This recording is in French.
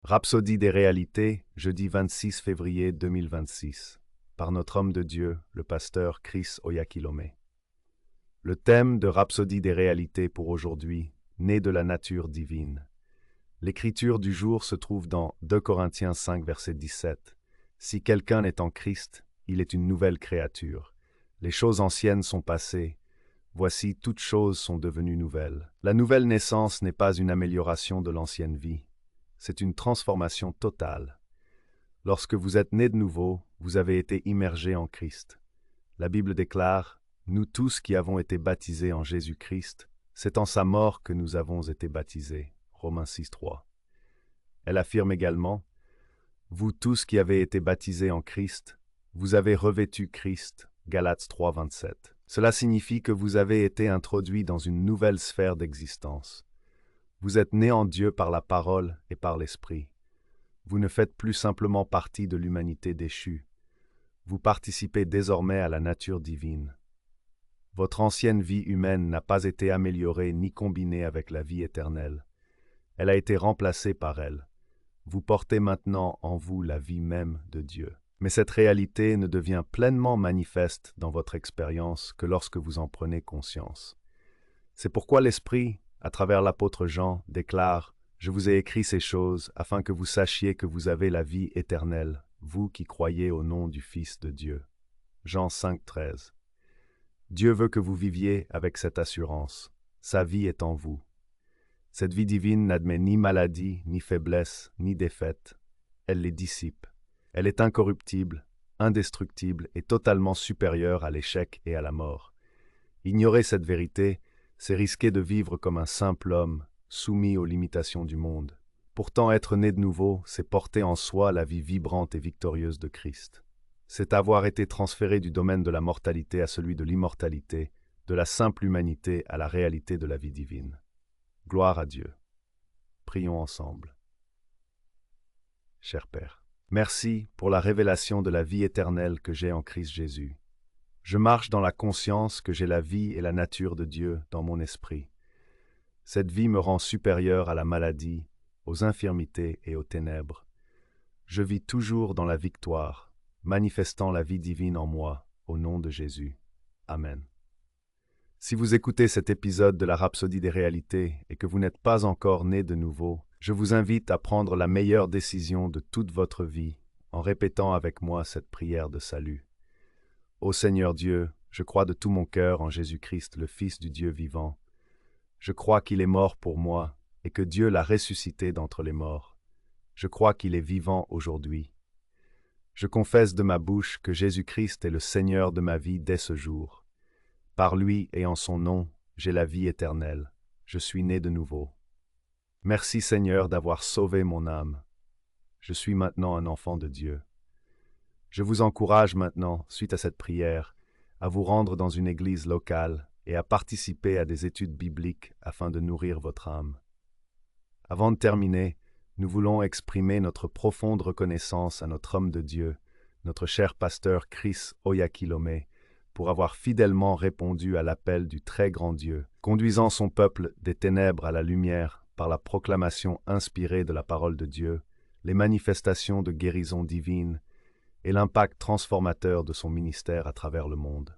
Rhapsodie des réalités, jeudi 26 février 2026, par notre homme de Dieu, le pasteur Chris Oyakhilome. Le thème de Rhapsodie des réalités pour aujourd'hui, né de la nature divine. L'écriture du jour se trouve dans 2 Corinthiens 5, verset 17. Si quelqu'un est en Christ, il est une nouvelle créature. Les choses anciennes sont passées. Voici, toutes choses sont devenues nouvelles. La nouvelle naissance n'est pas une amélioration de l'ancienne vie. C'est une transformation totale. Lorsque vous êtes né de nouveau, vous avez été immergé en Christ. La Bible déclare « Nous tous qui avons été baptisés en Jésus-Christ, c'est en sa mort que nous avons été baptisés. » Romains 6, 3. Elle affirme également « Vous tous qui avez été baptisés en Christ, vous avez revêtu Christ. » Galates 3, 27. Cela signifie que vous avez été introduits dans une nouvelle sphère d'existence. Vous êtes nés en Dieu par la parole et par l'Esprit. Vous ne faites plus simplement partie de l'humanité déchue. Vous participez désormais à la nature divine. Votre ancienne vie humaine n'a pas été améliorée ni combinée avec la vie éternelle. Elle a été remplacée par elle. Vous portez maintenant en vous la vie même de Dieu. Mais cette réalité ne devient pleinement manifeste dans votre expérience que lorsque vous en prenez conscience. C'est pourquoi l'Esprit, à travers l'apôtre Jean, déclare « Je vous ai écrit ces choses afin que vous sachiez que vous avez la vie éternelle, vous qui croyez au nom du Fils de Dieu. » Jean 5, 13. Dieu veut que vous viviez avec cette assurance. Sa vie est en vous. Cette vie divine n'admet ni maladie, ni faiblesse, ni défaite. Elle les dissipe. Elle est incorruptible, indestructible et totalement supérieure à l'échec et à la mort. Ignorer cette vérité, c'est risquer de vivre comme un simple homme, soumis aux limitations du monde. Pourtant, être né de nouveau, c'est porter en soi la vie vibrante et victorieuse de Christ. C'est avoir été transféré du domaine de la mortalité à celui de l'immortalité, de la simple humanité à la réalité de la vie divine. Gloire à Dieu. Prions ensemble. Cher Père, merci pour la révélation de la vie éternelle que j'ai en Christ Jésus. Je marche dans la conscience que j'ai la vie et la nature de Dieu dans mon esprit. Cette vie me rend supérieur à la maladie, aux infirmités et aux ténèbres. Je vis toujours dans la victoire, manifestant la vie divine en moi, au nom de Jésus. Amen. Si vous écoutez cet épisode de la Rhapsodie des réalités et que vous n'êtes pas encore né de nouveau, je vous invite à prendre la meilleure décision de toute votre vie en répétant avec moi cette prière de salut. Ô Seigneur Dieu, je crois de tout mon cœur en Jésus-Christ, le Fils du Dieu vivant. Je crois qu'il est mort pour moi et que Dieu l'a ressuscité d'entre les morts. Je crois qu'il est vivant aujourd'hui. Je confesse de ma bouche que Jésus-Christ est le Seigneur de ma vie dès ce jour. Par lui et en son nom, j'ai la vie éternelle. Je suis né de nouveau. Merci Seigneur d'avoir sauvé mon âme. Je suis maintenant un enfant de Dieu. Je vous encourage maintenant, suite à cette prière, à vous rendre dans une église locale et à participer à des études bibliques afin de nourrir votre âme. Avant de terminer, nous voulons exprimer notre profonde reconnaissance à notre homme de Dieu, notre cher pasteur Chris Oyakhilome, pour avoir fidèlement répondu à l'appel du très grand Dieu, conduisant son peuple des ténèbres à la lumière par la proclamation inspirée de la parole de Dieu, les manifestations de guérison divine et l'impact transformateur de son ministère à travers le monde.